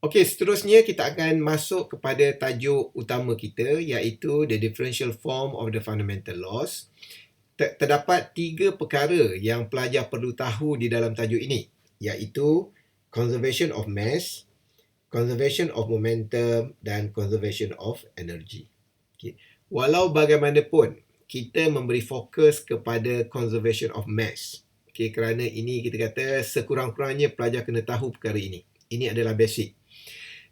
Okey, seterusnya kita akan masuk kepada tajuk utama kita, iaitu the differential form of the fundamental laws. Terdapat 3 perkara yang pelajar perlu tahu di dalam tajuk ini, iaitu conservation of mass, conservation of momentum dan conservation of energy. Okay. Walau bagaimanapun, kita memberi fokus kepada conservation of mass. Okay, kerana ini kita kata sekurang-kurangnya pelajar kena tahu perkara ini. Ini adalah basic.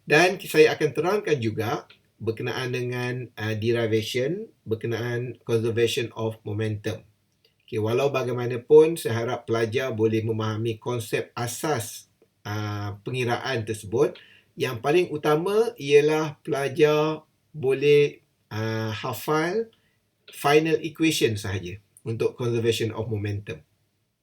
Dan saya akan terangkan juga berkenaan dengan derivation, berkenaan conservation of momentum. Okay, walau bagaimanapun, saya harap pelajar boleh memahami konsep asas pengiraan tersebut. Yang paling utama ialah pelajar boleh hafal final equation sahaja untuk conservation of momentum.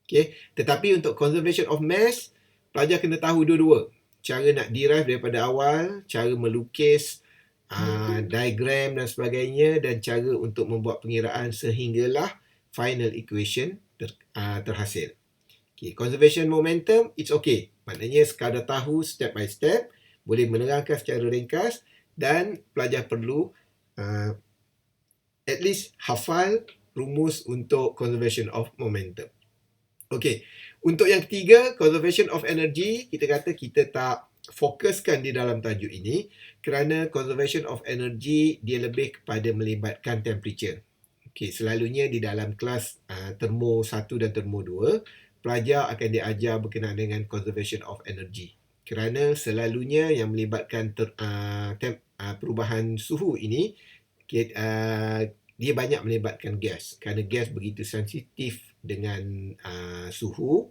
Okay. Tetapi untuk conservation of mass, pelajar kena tahu dua-dua. Cara nak derive daripada awal, cara melukis diagram dan sebagainya, dan cara untuk membuat pengiraan sehinggalah final equation terhasil. Okay. Conservation momentum, it's okay. Maknanya sekadar tahu step by step, boleh menerangkan secara ringkas, dan pelajar perlu at least hafal rumus untuk conservation of momentum. Okey, untuk yang ketiga, conservation of energy, kita kata kita tak fokuskan di dalam tajuk ini kerana conservation of energy dia lebih kepada melibatkan temperature. Okey, selalunya di dalam kelas termo 1 dan termo 2, pelajar akan diajar berkenaan dengan conservation of energy. Kerana selalunya yang melibatkan perubahan suhu ini, dia banyak melibatkan gas. Kerana gas begitu sensitif dengan suhu.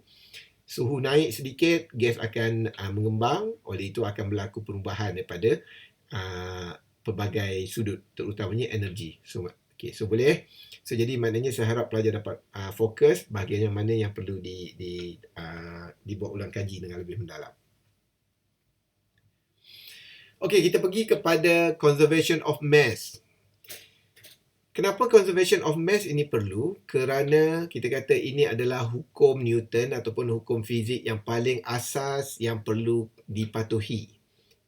Suhu naik sedikit, gas akan mengembang, oleh itu akan berlaku perubahan daripada pelbagai sudut, terutamanya energi. So boleh. So jadi maknanya saya harap pelajar dapat fokus bahagian yang mana yang perlu dibuat ulang kaji dengan lebih mendalam. Okey, kita pergi kepada conservation of mass. Kenapa conservation of mass ini perlu? Kerana kita kata ini adalah hukum Newton ataupun hukum fizik yang paling asas yang perlu dipatuhi.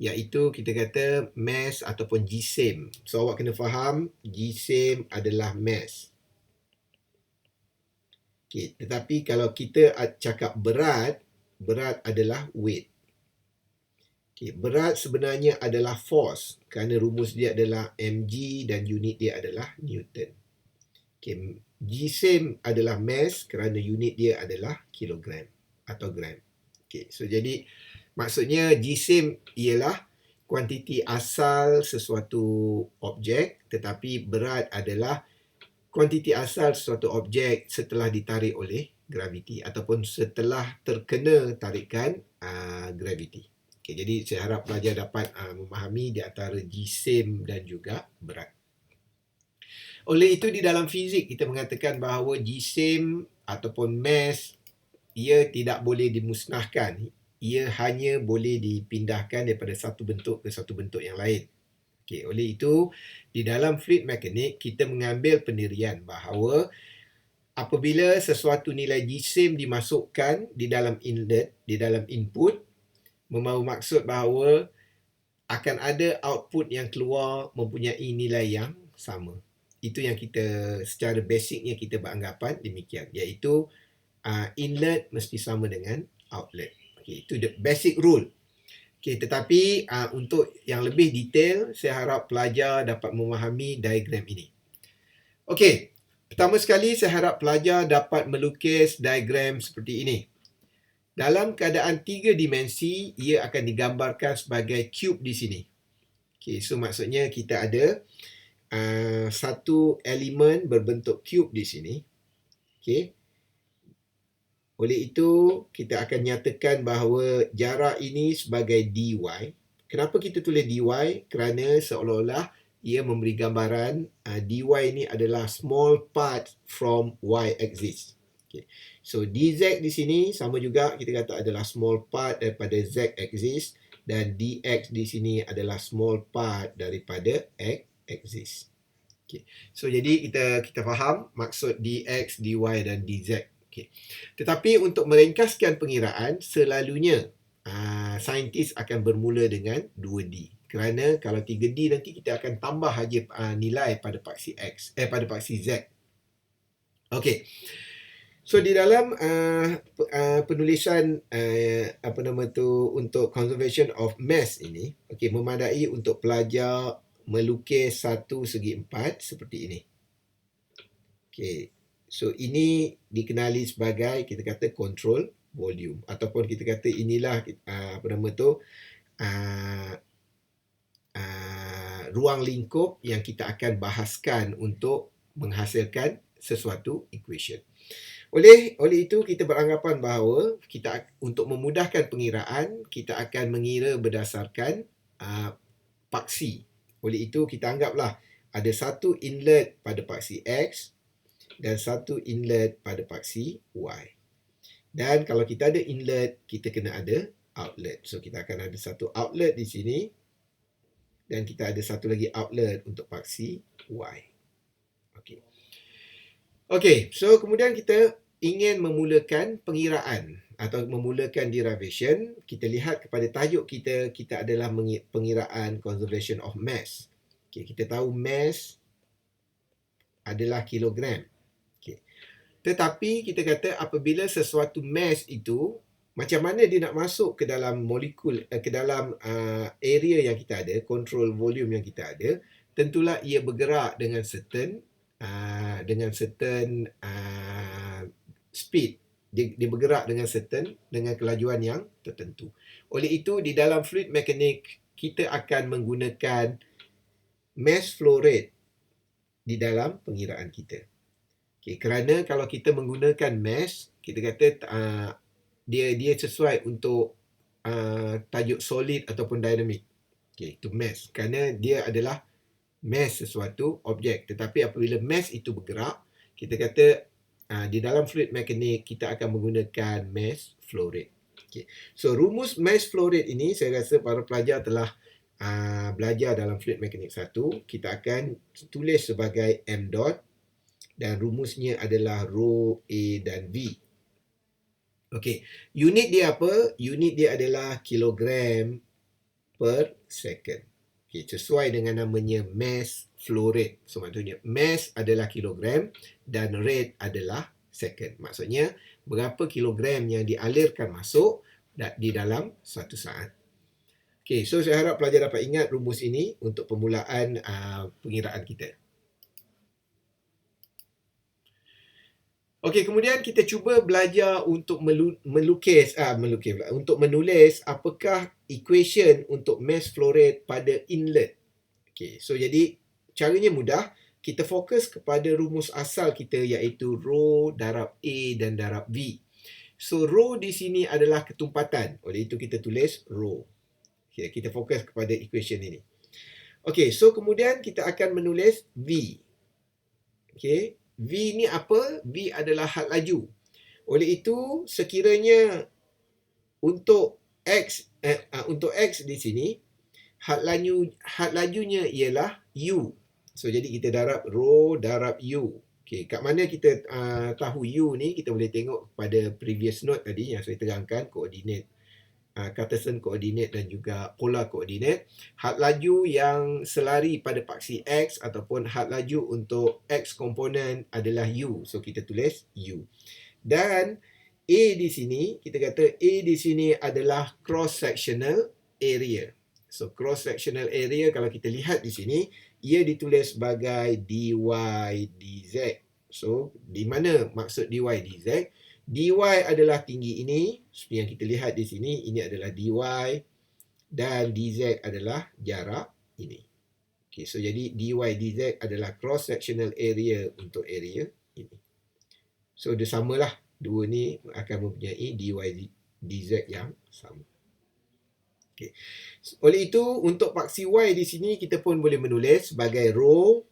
Iaitu kita kata mass ataupun G same. So awak kena faham G same adalah mass. Okay, tetapi kalau kita cakap berat, berat adalah weight. Okay, berat sebenarnya adalah force kerana rumus dia adalah mg dan unit dia adalah Newton. Okay, G same adalah mass kerana unit dia adalah kilogram atau gram. Okay, so jadi maksudnya G same ialah kuantiti asal sesuatu objek, tetapi berat adalah kuantiti asal sesuatu objek setelah ditarik oleh graviti ataupun setelah terkena tarikan graviti. Okay, jadi saya harap pelajar dapat memahami di antara G same dan juga berat. Oleh itu di dalam fizik kita mengatakan bahawa G same ataupun mass ia tidak boleh dimusnahkan. Ia hanya boleh dipindahkan daripada satu bentuk ke satu bentuk yang lain. Okay, oleh itu di dalam fluid mekanik kita mengambil pendirian bahawa apabila sesuatu nilai G same dimasukkan di dalam inlet, di dalam input, membawa maksud bahawa akan ada output yang keluar mempunyai nilai yang sama. Itu yang kita secara basicnya kita beranggapan demikian, iaitu inlet mesti sama dengan outlet. Okay, itu the basic rule. Okay, tetapi untuk yang lebih detail, saya harap pelajar dapat memahami diagram ini. Okey, pertama sekali saya harap pelajar dapat melukis diagram seperti ini. Dalam keadaan 3 dimensi, ia akan digambarkan sebagai cube di sini. Okay, so maksudnya kita ada satu elemen berbentuk cube di sini. Okay. Oleh itu, kita akan nyatakan bahawa jarak ini sebagai dy. Kenapa kita tulis dy? Kerana seolah-olah ia memberi gambaran dy ini adalah small part from y-axis. Okay. So dz di sini sama juga kita kata adalah small part daripada z-axis, dan dx di sini adalah small part daripada x-axis. Okay. So jadi kita faham maksud dx, dy dan dz. Okay. Tetapi untuk meringkaskan pengiraan, selalunya saintis akan bermula dengan 2D. Kerana kalau 3D nanti kita akan tambah saja nilai pada paksi X, pada paksi Z. Okey. So di dalam penulisan untuk conservation of mass ini, okey, memadai untuk pelajar melukis 1/4 seperti ini. Okey. So ini dikenali sebagai, kita kata, control volume, ataupun kita kata inilah ruang lingkup yang kita akan bahaskan untuk menghasilkan sesuatu equation. Oleh itu kita beranggapan bahawa untuk memudahkan pengiraan, kita akan mengira berdasarkan paksi. Oleh itu kita anggaplah ada satu inlet pada paksi X dan satu inlet pada paksi Y. Dan kalau kita ada inlet, kita kena ada outlet. So kita akan ada satu outlet di sini dan kita ada satu lagi outlet untuk paksi Y. Okey, so kemudian kita ingin memulakan pengiraan atau memulakan derivation. Kita lihat kepada tajuk kita adalah pengiraan conservation of mass. Okay, kita tahu mass adalah kilogram. Okay. Tetapi kita kata apabila sesuatu mass itu, macam mana dia nak masuk ke dalam molekul, ke dalam area yang kita ada, control volume yang kita ada, tentulah ia bergerak dengan certain speed. Dia bergerak dengan kelajuan yang tertentu. Oleh itu di dalam fluid mekanik kita akan menggunakan mass flow rate di dalam pengiraan kita. Okay, kerana kalau kita menggunakan mass, kita kata dia sesuai untuk tajuk solid ataupun dynamic. Okay, itu mass. Kerana dia adalah mass sesuatu objek. Tetapi apabila mass itu bergerak, kita kata di dalam fluid mekanik kita akan menggunakan mass flow rate. Okay. So rumus mass flow rate ini saya rasa para pelajar telah belajar dalam fluid mekanik 1. Kita akan tulis sebagai m dot dan rumusnya adalah rho, A dan V. Okey, unit dia apa? Unit dia adalah kilogram per second. Okay, sesuai dengan namanya mass flow rate. So maksudnya mass adalah kilogram dan rate adalah second. Maksudnya berapa kilogram yang dialirkan masuk di dalam satu saat. Okay, so saya harap pelajar dapat ingat rumus ini untuk permulaan pengiraan kita. Okey, kemudian kita cuba belajar untuk menulis apakah equation untuk mass flow rate pada inlet. Okey, so jadi caranya mudah. Kita fokus kepada rumus asal kita iaitu rho darab A dan darab V. So rho di sini adalah ketumpatan. Oleh itu kita tulis rho. Okey, kita fokus kepada equation ini. Okey, so kemudian kita akan menulis V. Okey. V ni apa? V adalah had laju. Oleh itu, sekiranya untuk X di sini, had lajunya ialah U. So, jadi kita darab rho darab U. Okay, kat mana kita tahu U ni, kita boleh tengok pada previous note tadi yang saya terangkan, koordinat, Cartesian coordinate dan juga polar coordinate. Had laju yang selari pada paksi X ataupun had laju untuk X komponen adalah U. So kita tulis U. Dan A di sini, kita kata A di sini adalah cross sectional area. So cross sectional area kalau kita lihat di sini, ia ditulis sebagai dy dz. So di mana maksud dy dz? dy adalah tinggi ini, seperti yang kita lihat di sini, ini adalah dy dan dz adalah jarak ini. Okay, so jadi dy dz adalah cross sectional area untuk area ini. So dia samalah, dua ni akan mempunyai dy dz yang sama. Okay. Oleh itu untuk paksi y di sini kita pun boleh menulis sebagai rho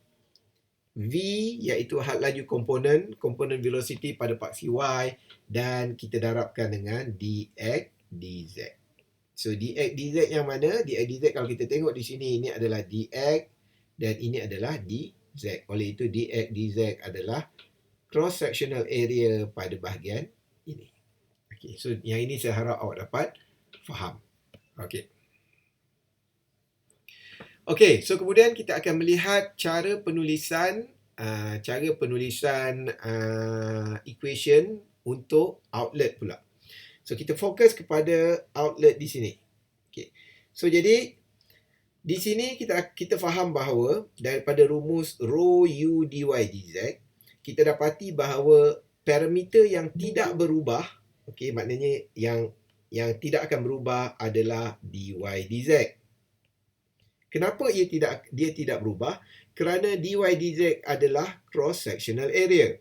V iaitu had laju komponen velocity pada paksi Y dan kita darabkan dengan dx dz. So dx dz yang mana? Dx dz kalau kita tengok di sini ini adalah dx dan ini adalah dz. Oleh itu dx dz adalah cross sectional area pada bahagian ini. Okay, so yang ini saya harap awak dapat faham. Okey. Okey, so kemudian kita akan melihat cara penulisan equation untuk outlet pula. So kita fokus kepada outlet di sini. Okey. So jadi di sini kita faham bahawa daripada rumus rho u dy dz, kita dapati bahawa parameter yang tidak berubah, okey, maknanya yang tidak akan berubah adalah dy dz. Kenapa dia tidak berubah? Kerana dy dz adalah cross sectional area.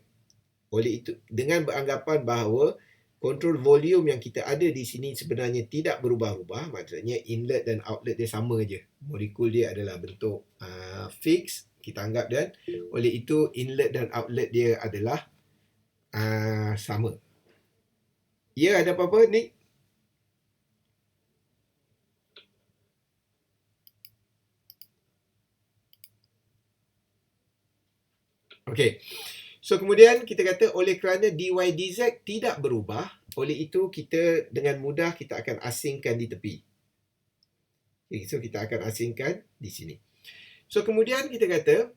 Oleh itu, dengan beranggapan bahawa kontrol volume yang kita ada di sini sebenarnya tidak berubah-ubah, maksudnya inlet dan outlet dia sama je. Molekul dia adalah bentuk fix, kita anggap, dan oleh itu inlet dan outlet dia adalah sama. Ya, ada apa-apa, Nick? Okey. So kemudian kita kata oleh kerana dy dz tidak berubah, oleh itu kita dengan mudah kita akan asingkan di tepi. Okay, so kita akan asingkan di sini. So kemudian kita kata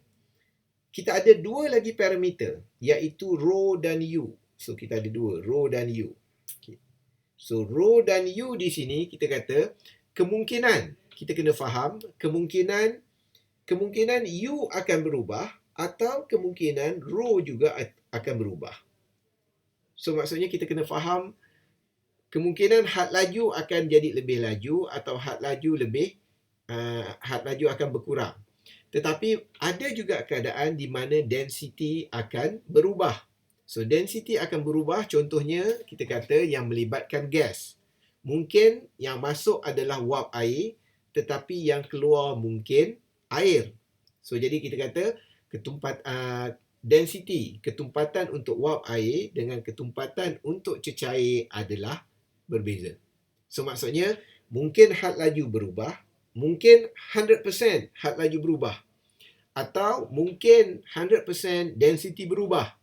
kita ada dua lagi parameter, iaitu rho dan u. So kita ada dua, rho dan u. Okay. So rho dan u di sini kita kata kemungkinan, kita kena faham kemungkinan u akan berubah atau kemungkinan rho juga akan berubah. So maksudnya kita kena faham kemungkinan had laju akan jadi lebih laju atau had laju akan berkurang. Tetapi ada juga keadaan di mana density akan berubah. So density akan berubah, contohnya kita kata yang melibatkan gas. Mungkin yang masuk adalah wap air, tetapi yang keluar mungkin air. So jadi kita kata density, ketumpatan untuk wap air dengan ketumpatan untuk cecair adalah berbeza. So maksudnya mungkin had laju berubah, mungkin 100% had laju berubah, atau mungkin 100% density berubah,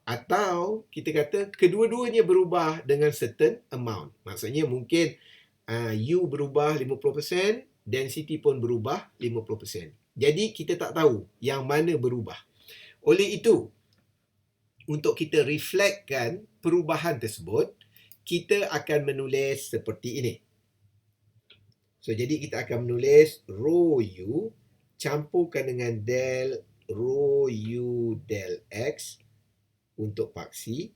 atau kita kata kedua-duanya berubah dengan certain amount. Maksudnya mungkin U berubah 50%, density pun berubah 50%. Jadi kita tak tahu yang mana berubah. Oleh itu, untuk kita reflectkan perubahan tersebut, kita akan menulis seperti ini. So jadi kita akan menulis rho U campurkan dengan del rho U del X untuk paksi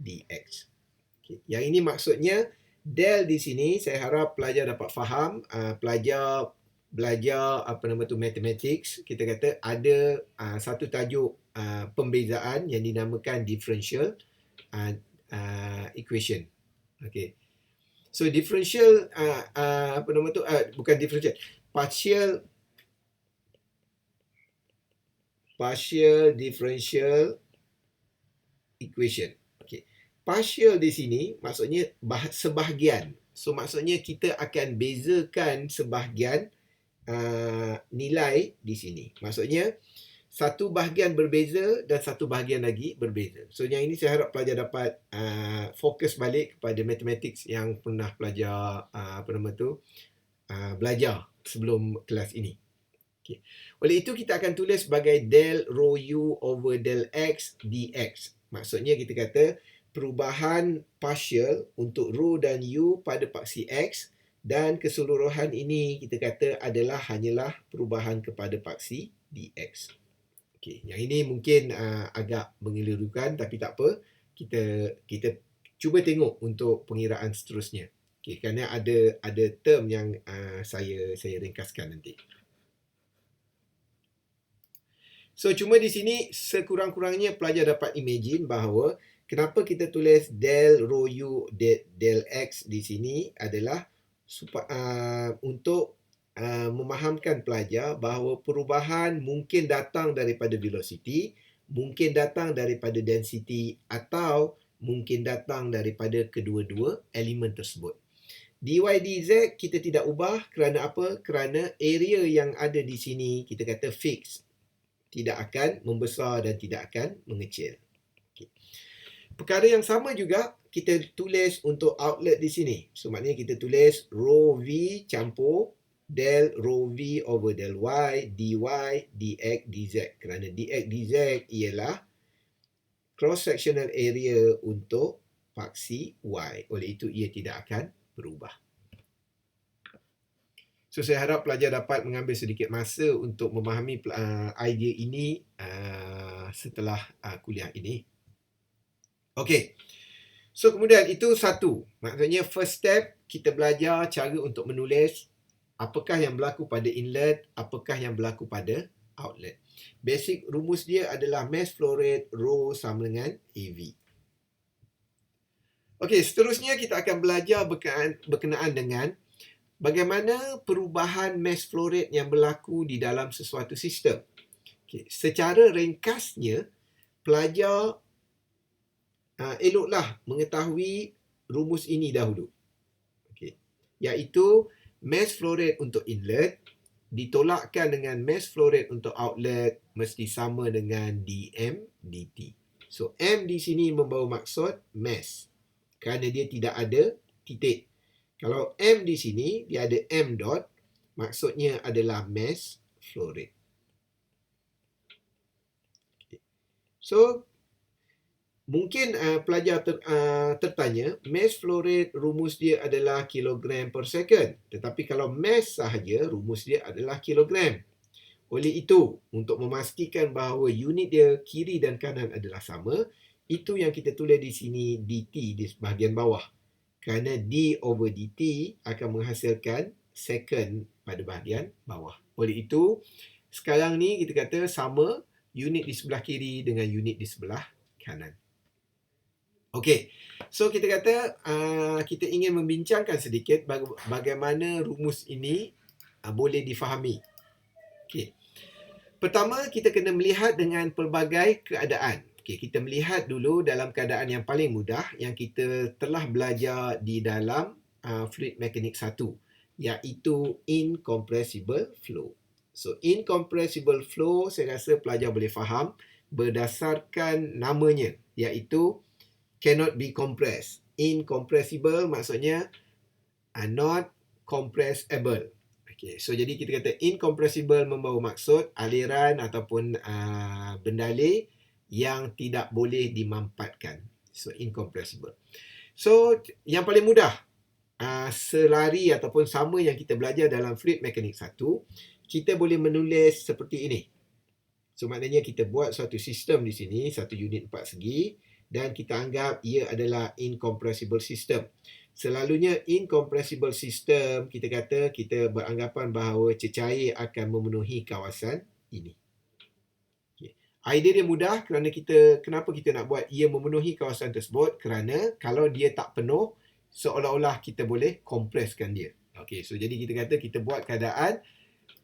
dx. Okay. Yang ini maksudnya del di sini, saya harap pelajar dapat faham. Pelajar belajar mathematics, kita kata ada satu tajuk pembezaan yang dinamakan differential equation. Okay. So differential bukan differential, partial differential equation. Okay. Partial di sini maksudnya sebahagian. So maksudnya kita akan bezakan sebahagian nilai di sini. Maksudnya satu bahagian berbeza dan satu bahagian lagi berbeza. So yang ini saya harap pelajar dapat fokus balik kepada mathematics yang pernah pelajar belajar sebelum kelas ini. Okay. Oleh itu kita akan tulis sebagai del rho u over del x dx. Maksudnya kita kata perubahan partial untuk rho dan u pada paksi x, dan keseluruhan ini kita kata adalah hanyalah perubahan kepada paksi dx. Okey, yang ini mungkin agak mengelirukan, tapi tak apa. Kita cuba tengok untuk pengiraan seterusnya. Okey, kerana ada term yang saya ringkaskan nanti. So cuma di sini sekurang-kurangnya pelajar dapat imagine bahawa kenapa kita tulis del rho u del x di sini adalah untuk memahamkan pelajar bahawa perubahan mungkin datang daripada velocity, mungkin datang daripada density, atau mungkin datang daripada kedua-dua elemen tersebut. dy dz kita tidak ubah kerana apa? Kerana area yang ada di sini kita kata fix. Tidak akan membesar dan tidak akan mengecil. Okay. Perkara yang sama juga kita tulis untuk outlet di sini. So maknanya kita tulis rho V campur del rho V over del Y dy dx dz. Kerana dx dz ialah cross sectional area untuk paksi Y. Oleh itu ia tidak akan berubah. So saya harap pelajar dapat mengambil sedikit masa untuk memahami idea ini setelah kuliah ini. Okey. So kemudian itu satu. Maksudnya first step kita belajar cara untuk menulis apakah yang berlaku pada inlet, apakah yang berlaku pada outlet. Basic rumus dia adalah mass flow rate rho sama dengan AV. Okey, seterusnya kita akan belajar berkenaan dengan bagaimana perubahan mass flow rate yang berlaku di dalam sesuatu sistem. Okay. Secara ringkasnya, pelajar eloklah mengetahui rumus ini dahulu. Okay. Iaitu mass flow rate untuk inlet ditolakkan dengan mass flow rate untuk outlet mesti sama dengan dm dt. So, m di sini membawa maksud mass kerana dia tidak ada titik. Kalau m di sini, dia ada m dot, maksudnya adalah mass flow rate. Okay. So, mungkin pelajar tertanya, mass flow rate rumus dia adalah kilogram per second. Tetapi kalau mass sahaja, rumus dia adalah kilogram. Oleh itu, untuk memastikan bahawa unit dia kiri dan kanan adalah sama, itu yang kita tulis di sini dt di bahagian bawah. Kerana d over dt akan menghasilkan second pada bahagian bawah. Oleh itu, sekarang ni kita kata sama unit di sebelah kiri dengan unit di sebelah kanan. Okey, so kita kata kita ingin membincangkan sedikit bagaimana rumus ini boleh difahami. Okey. Pertama, kita kena melihat dengan pelbagai keadaan. Okay, kita melihat dulu dalam keadaan yang paling mudah yang kita telah belajar di dalam fluid mechanics 1, iaitu incompressible flow. So, incompressible flow saya rasa pelajar boleh faham berdasarkan namanya, iaitu cannot be compressed. Incompressible maksudnya not compressible. Okay, so jadi kita kata incompressible membawa maksud aliran ataupun bendalih yang tidak boleh dimampatkan. So, incompressible. So, yang paling mudah, selari ataupun sama yang kita belajar dalam fluid mechanics 1, kita boleh menulis seperti ini. So, maknanya kita buat suatu sistem di sini, satu unit 4 segi, dan kita anggap ia adalah incompressible system. Selalunya incompressible system, kita kata kita beranggapan bahawa cecair akan memenuhi kawasan ini. Idea dia mudah kerana kenapa kita nak buat ia memenuhi kawasan tersebut? Kerana kalau dia tak penuh, seolah-olah kita boleh kompreskan dia. Okey, so jadi kita kata kita buat keadaan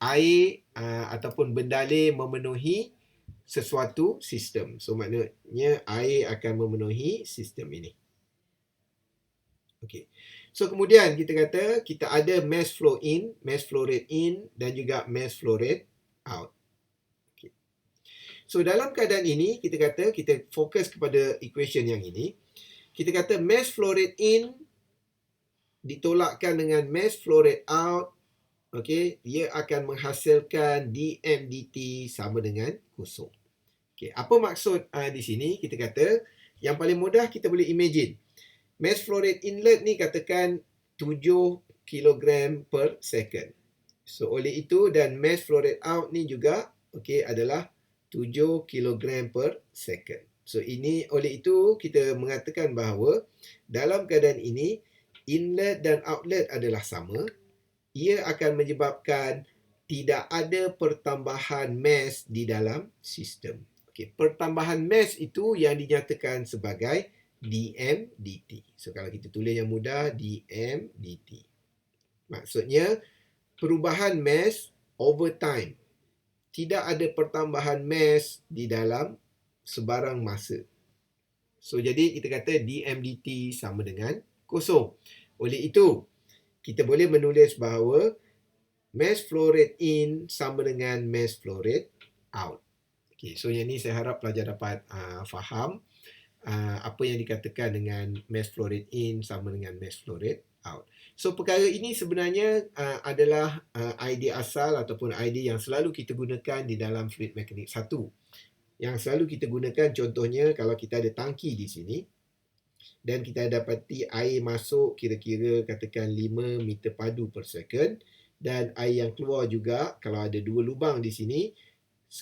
air ataupun bendalih memenuhi sesuatu sistem. So maknanya air akan memenuhi sistem ini. Okey. So kemudian kita kata kita ada mass flow in, mass flow rate in dan juga mass flow rate out. So, dalam keadaan ini, kita kata, kita fokus kepada equation yang ini. Kita kata mass flow rate in ditolakkan dengan mass flow rate out. Okay, ia akan menghasilkan dm dt sama dengan kosong. Okay, apa maksud di sini? Kita kata, yang paling mudah kita boleh imagine. Mass flow rate inlet ni katakan 7 kg per second. So, oleh itu dan mass flow rate out ni juga adalah 7 kg per second. So, oleh itu kita mengatakan bahawa dalam keadaan ini, inlet dan outlet adalah sama. Ia akan menyebabkan tidak ada pertambahan mass di dalam sistem. Okay, pertambahan mass itu yang dinyatakan sebagai dm dt. So, kalau kita tulis yang mudah, dm dt. Maksudnya, perubahan mass over time. Tidak ada pertambahan mass di dalam sebarang masa. So, jadi kita kata dm dt sama dengan kosong. Oleh itu, kita boleh menulis bahawa mass flow rate in sama dengan mass flow rate out. Okay, so yang ni saya harap pelajar dapat faham. apa yang dikatakan dengan mass flow rate in sama dengan mass flow rate out. So perkara ini sebenarnya adalah idea asal ataupun idea yang selalu kita gunakan di dalam fluid mekanik 1. Yang selalu kita gunakan contohnya kalau kita ada tangki di sini dan kita dapati air masuk kira-kira katakan 5 meter padu per second dan air yang keluar juga kalau ada 2 lubang di sini,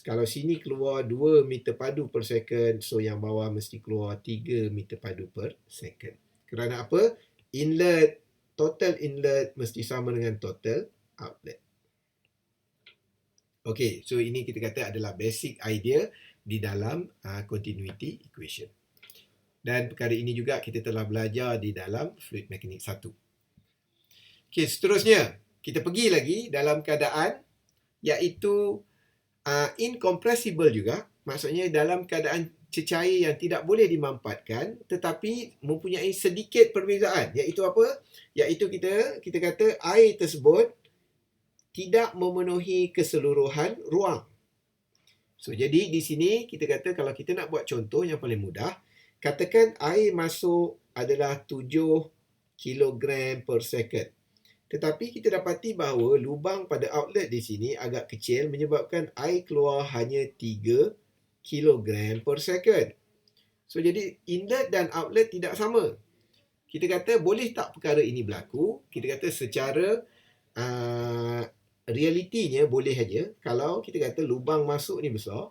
kalau sini keluar 2 meter padu per second, so yang bawah mesti keluar 3 meter padu per second. Kerana apa? Total inlet mesti sama dengan total outlet. Okey, so ini kita kata adalah basic idea di dalam continuity equation. Dan perkara ini juga kita telah belajar di dalam fluid mekanik 1. Okey, seterusnya kita pergi lagi dalam keadaan iaitu incompressible juga, maksudnya dalam keadaan cecair yang tidak boleh dimampatkan tetapi mempunyai sedikit perbezaan, iaitu apa? Iaitu kita kata air tersebut tidak memenuhi keseluruhan ruang. So jadi di sini kita kata kalau kita nak buat contoh yang paling mudah, katakan air masuk adalah 7 kilogram per second. Tetapi kita dapati bahawa lubang pada outlet di sini agak kecil menyebabkan air keluar hanya 3 kilogram per second. So jadi inlet dan outlet tidak sama. Kita kata boleh tak perkara ini berlaku? Kita kata secara realitinya boleh saja kalau kita kata lubang masuk ni besar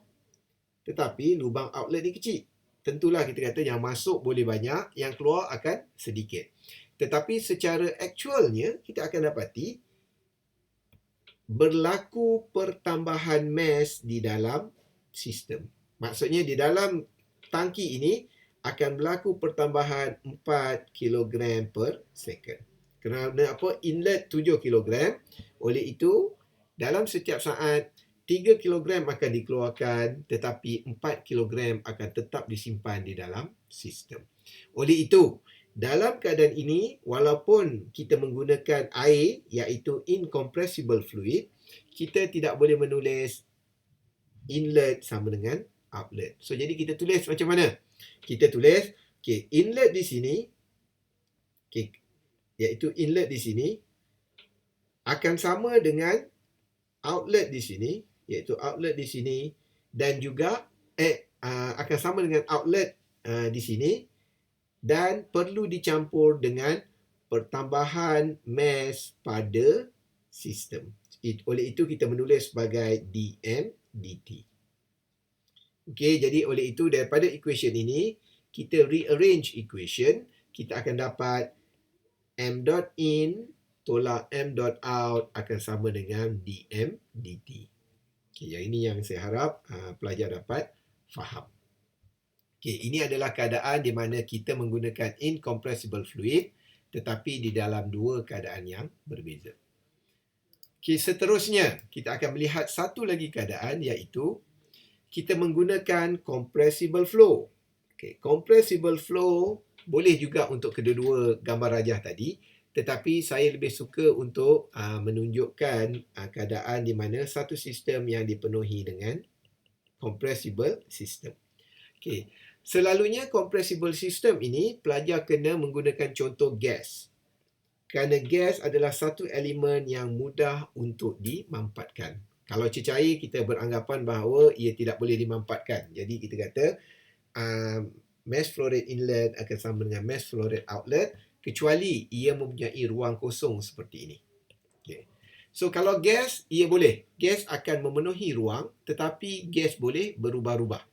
tetapi lubang outlet ni kecil. Tentulah kita kata yang masuk boleh banyak, yang keluar akan sedikit. Tetapi secara aktualnya kita akan dapati berlaku pertambahan mass di dalam sistem. Maksudnya di dalam tangki ini akan berlaku pertambahan 4 kilogram per second. Kerana apa? Inlet 7 kilogram. Oleh itu, dalam setiap saat 3 kilogram akan dikeluarkan tetapi 4 kilogram akan tetap disimpan di dalam sistem. Oleh itu, dalam keadaan ini, walaupun kita menggunakan air iaitu incompressible fluid, kita tidak boleh menulis inlet sama dengan outlet. So jadi kita tulis macam mana? Kita tulis inlet di sini, iaitu inlet di sini akan sama dengan outlet di sini, iaitu outlet di sini, dan juga akan sama dengan outlet di sini, dan perlu dicampur dengan pertambahan mass pada sistem. Oleh itu kita menulis sebagai dm dt. Okey, jadi oleh itu daripada equation ini kita rearrange equation, kita akan dapat m dot in tolak m dot out akan sama dengan dm dt. Okey, yang ini yang saya harap pelajar dapat faham. Okey, ini adalah keadaan di mana kita menggunakan incompressible fluid tetapi di dalam dua keadaan yang berbeza. Okey, seterusnya kita akan melihat satu lagi keadaan iaitu kita menggunakan compressible flow. Okey, compressible flow boleh juga untuk kedua-dua gambar rajah tadi, tetapi saya lebih suka untuk menunjukkan keadaan di mana satu sistem yang dipenuhi dengan compressible system. Okey, selalunya compressible system ini pelajar kena menggunakan contoh gas. Kerana gas adalah satu elemen yang mudah untuk dimampatkan. Kalau cecair kita beranggapan bahawa ia tidak boleh dimampatkan. Jadi kita kata mass flow rate inlet akan sama dengan mass flow rate outlet kecuali ia mempunyai ruang kosong seperti ini. Okay. So kalau gas, ia boleh. Gas akan memenuhi ruang tetapi gas boleh berubah-ubah.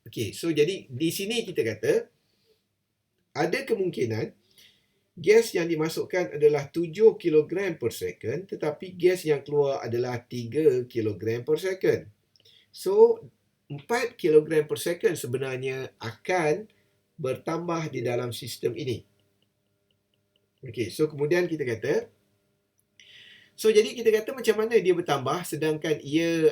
Okey, so jadi di sini kita kata ada kemungkinan gas yang dimasukkan adalah 7 kg per second tetapi gas yang keluar adalah 3 kg per second. So 4 kg per second sebenarnya akan bertambah di dalam sistem ini. Okey, so kemudian kita kata jadi kita kata macam mana dia bertambah sedangkan ia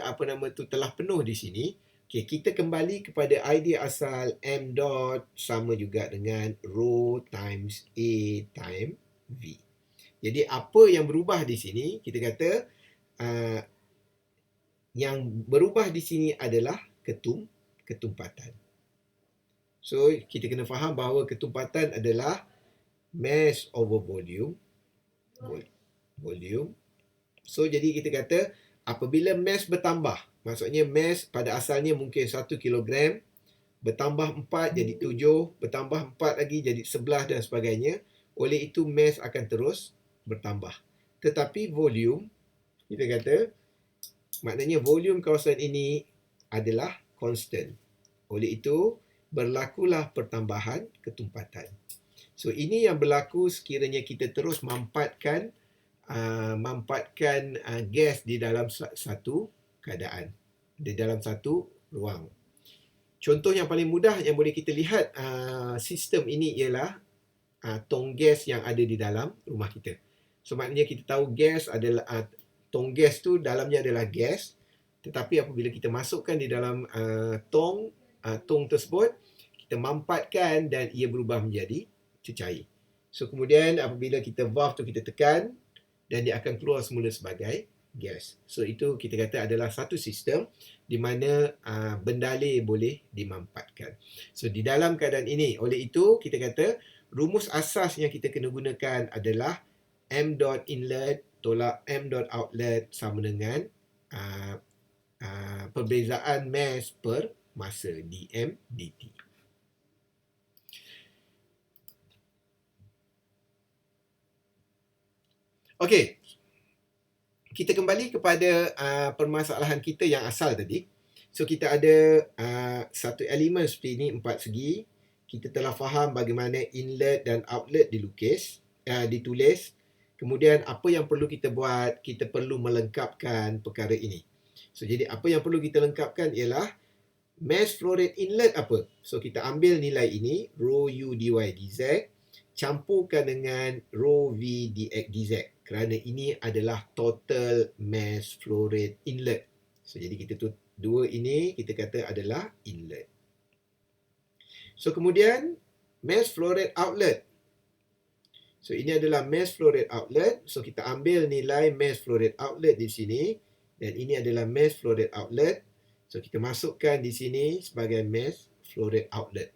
telah penuh di sini. Okey, kita kembali kepada idea asal m dot sama juga dengan rho times A times V. Jadi apa yang berubah di sini? Kita kata yang berubah di sini adalah ketumpatan. So, kita kena faham bahawa ketumpatan adalah mass over volume. Volume. So, jadi kita kata apabila mass bertambah, maksudnya mass pada asalnya mungkin 1 kilogram, bertambah 4 jadi 7, bertambah 4 lagi jadi 11 dan sebagainya. Oleh itu, mass akan terus bertambah. Tetapi volume, kita kata, maknanya volume kawasan ini adalah constant. Oleh itu, berlakulah pertambahan ketumpatan. So, ini yang berlaku sekiranya kita terus mampatkan gas di dalam satu keadaan, di dalam satu ruang. Contoh yang paling mudah yang boleh kita lihat sistem ini ialah tong gas yang ada di dalam rumah kita. So, maknanya kita tahu gas adalah tong gas tu dalamnya adalah gas, tetapi apabila kita masukkan di dalam tong tersebut, kita mampatkan dan ia berubah menjadi cecair. So, kemudian apabila kita valve tu kita tekan dan dia akan keluar semula sebagai gas. So, itu kita kata adalah satu sistem di mana bendalur boleh dimampatkan. So, di dalam keadaan ini, oleh itu kita kata rumus asas yang kita kena gunakan adalah m dot inlet tolak m dot outlet sama dengan perbezaan mass per masa dm dt. Okey. Kita kembali kepada permasalahan kita yang asal tadi. So, kita ada satu elemen seperti ini, 4 segi. Kita telah faham bagaimana inlet dan outlet ditulis. Kemudian apa yang perlu kita buat? Kita perlu melengkapkan perkara ini. So, jadi apa yang perlu kita lengkapkan ialah mass flow rate inlet apa? So, kita ambil nilai ini, rho u dy dz, campurkan dengan rho v dx dz. Kerana ini adalah total mass flow rate inlet. So, jadi kita dua ini kita kata adalah inlet. So, kemudian mass flow rate outlet. So, ini adalah mass flow rate outlet. So, kita ambil nilai mass flow rate outlet di sini. Dan ini adalah mass flow rate outlet. So, kita masukkan di sini sebagai mass flow rate outlet.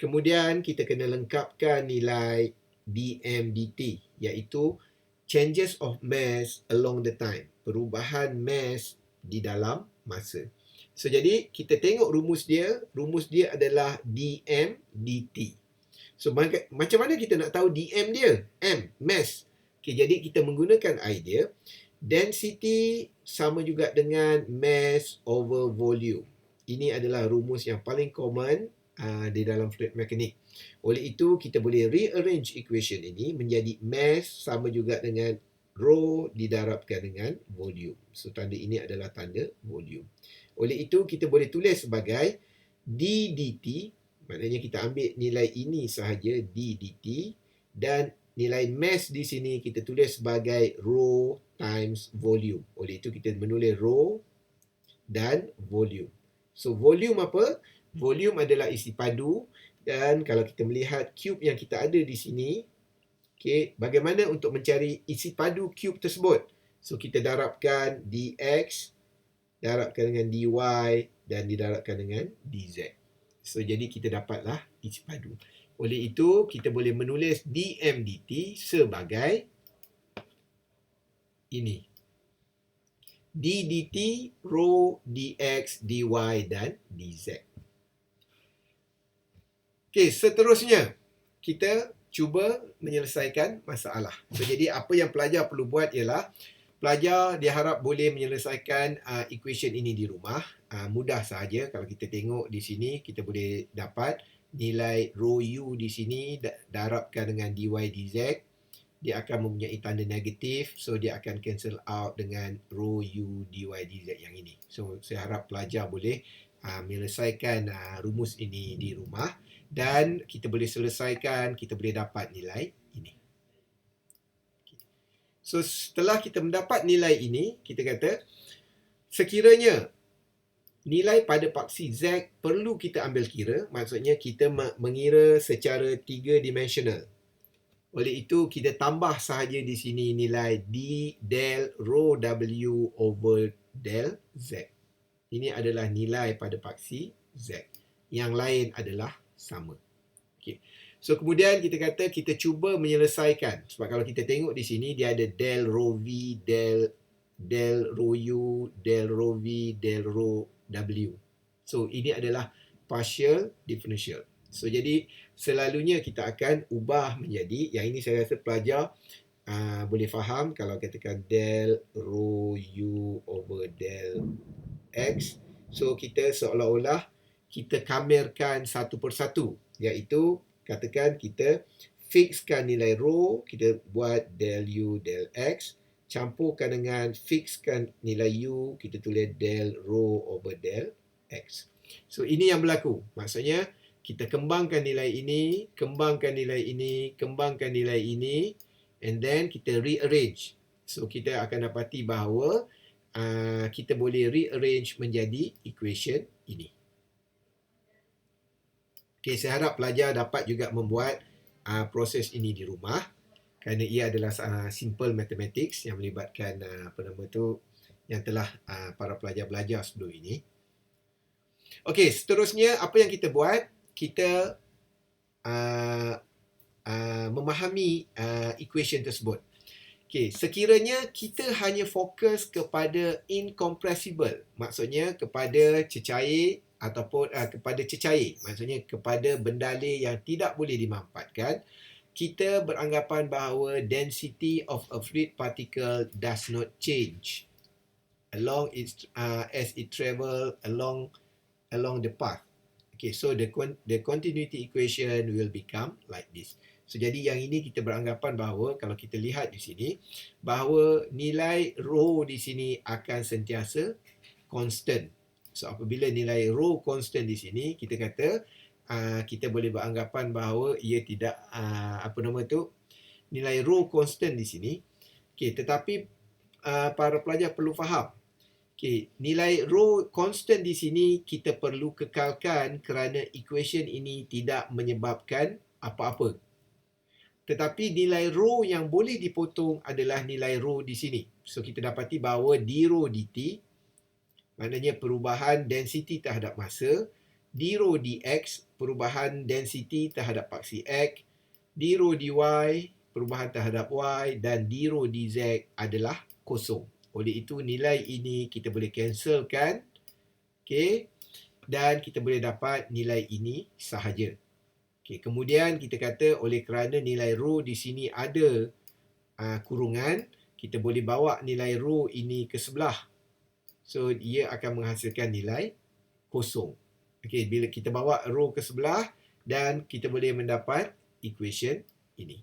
Kemudian, kita kena lengkapkan nilai dm dt, iaitu changes of mass along the time. Perubahan mass di dalam masa. So, jadi kita tengok rumus dia. Rumus dia adalah dm dt. So, macam mana kita nak tahu dm dia? M, mass. Okay, jadi kita menggunakan idea. Density sama juga dengan mass over volume. Ini adalah rumus yang paling common di dalam fluid mekanik. Oleh itu, kita boleh rearrange equation ini menjadi mass sama juga dengan rho didarabkan dengan volume. So, tanda ini adalah tanda volume. Oleh itu, kita boleh tulis sebagai d dt, maknanya kita ambil nilai ini sahaja, d dt, dan nilai mass di sini kita tulis sebagai rho times volume. Oleh itu, kita menulis rho dan volume. So, volume apa? Volume adalah isi padu, dan kalau kita melihat cube yang kita ada di sini, okay, bagaimana untuk mencari isi padu cube tersebut? So, kita darabkan dx, darabkan dengan dy, dan didarabkan dengan dz. So, jadi kita dapatlah isi padu. Oleh itu, kita boleh menulis dm dt sebagai ini. d dt, rho, dx, dy, dan dz. Okey, seterusnya kita cuba menyelesaikan masalah. So, jadi apa yang pelajar perlu buat ialah pelajar diharap boleh menyelesaikan equation ini di rumah. Mudah sahaja. Kalau kita tengok di sini, kita boleh dapat nilai rho u di sini darabkan dengan dy dz. Dia akan mempunyai tanda negatif. So, dia akan cancel out dengan rho u dy dz yang ini. So, saya harap pelajar boleh menyelesaikan rumus ini di rumah. Dan kita boleh selesaikan, kita boleh dapat nilai ini. So, setelah kita mendapat nilai ini, kita kata, sekiranya nilai pada paksi Z perlu kita ambil kira, maksudnya kita mengira secara 3-dimensional. Oleh itu, kita tambah sahaja di sini nilai D del rho W over del Z. Ini adalah nilai pada paksi Z. Yang lain adalah sama. Okay. So kemudian kita kata kita cuba menyelesaikan. Sebab kalau kita tengok di sini dia ada del rho V, del rho U, del rho V, del rho W. So ini adalah partial differential. So jadi selalunya kita akan ubah menjadi, yang ini saya rasa pelajar boleh faham kalau katakan del rho U over del X. So kita seolah-olah kita kamerkan satu persatu, iaitu katakan kita fixkan nilai rho, kita buat del U del X, campurkan dengan fixkan nilai U, kita tulis del rho over del X. So ini yang berlaku. Maksudnya kita kembangkan nilai ini, kembangkan nilai ini, kembangkan nilai ini, and then kita rearrange. So kita akan dapati bahawa kita boleh rearrange menjadi equation ini. Okay, saya harap pelajar dapat juga membuat proses ini di rumah, kerana ia adalah simple mathematics yang melibatkan yang telah para pelajar belajar sebelum ini. Okey, seterusnya apa yang kita buat? Kita memahami equation tersebut. Okey, sekiranya kita hanya fokus kepada incompressible, maksudnya kepada cecair ataupun kepada cecair, maksudnya kepada bendalai yang tidak boleh dimanfaatkan, kita beranggapan bahawa density of a fluid particle does not change along its as it travel along the path. Okay, so the continuity equation will become like this. So jadi yang ini kita beranggapan bahawa kalau kita lihat di sini bahawa nilai rho di sini akan sentiasa constant. So apabila nilai rho constant di sini, kita kata kita boleh beranggapan bahawa ia tidak nilai rho constant di sini. Okey, tetapi para pelajar perlu faham. Okey, nilai rho constant di sini kita perlu kekalkan kerana equation ini tidak menyebabkan apa-apa. Tetapi nilai rho yang boleh dipotong adalah nilai rho di sini. So kita dapati bahawa d rho dt, maknanya perubahan density terhadap masa, d rho dx, perubahan density terhadap paksi x, d rho dy, perubahan terhadap y, dan d rho dz adalah kosong. Oleh itu nilai ini kita boleh cancelkan, okay, dan kita boleh dapat nilai ini sahaja. Okay, kemudian kita kata oleh kerana nilai rho di sini ada kurungan, kita boleh bawa nilai rho ini ke sebelah. So ia akan menghasilkan nilai kosong. Okay, bila kita bawa rho ke sebelah, dan kita boleh mendapat equation ini.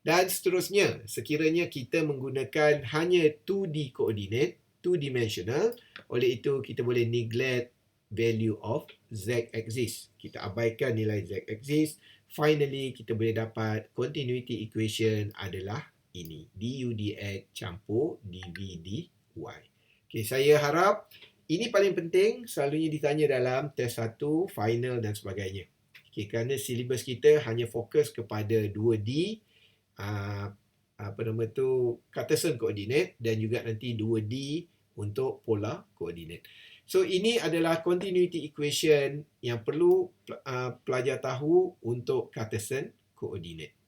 Dan seterusnya, sekiranya kita menggunakan hanya 2D coordinate, 2-dimensional, oleh itu kita boleh neglect value of z-axis. Kita abaikan nilai z-axis. Finally, kita boleh dapat continuity equation adalah ini. du dx campur dv dy. Okay, saya harap ini paling penting, selalunya ditanya dalam test 1, final dan sebagainya. Okay, kerana silibus kita hanya fokus kepada 2D, Cartesian coordinate, dan juga nanti 2D untuk polar coordinate. So ini adalah continuity equation yang perlu pelajar tahu untuk Cartesian coordinate.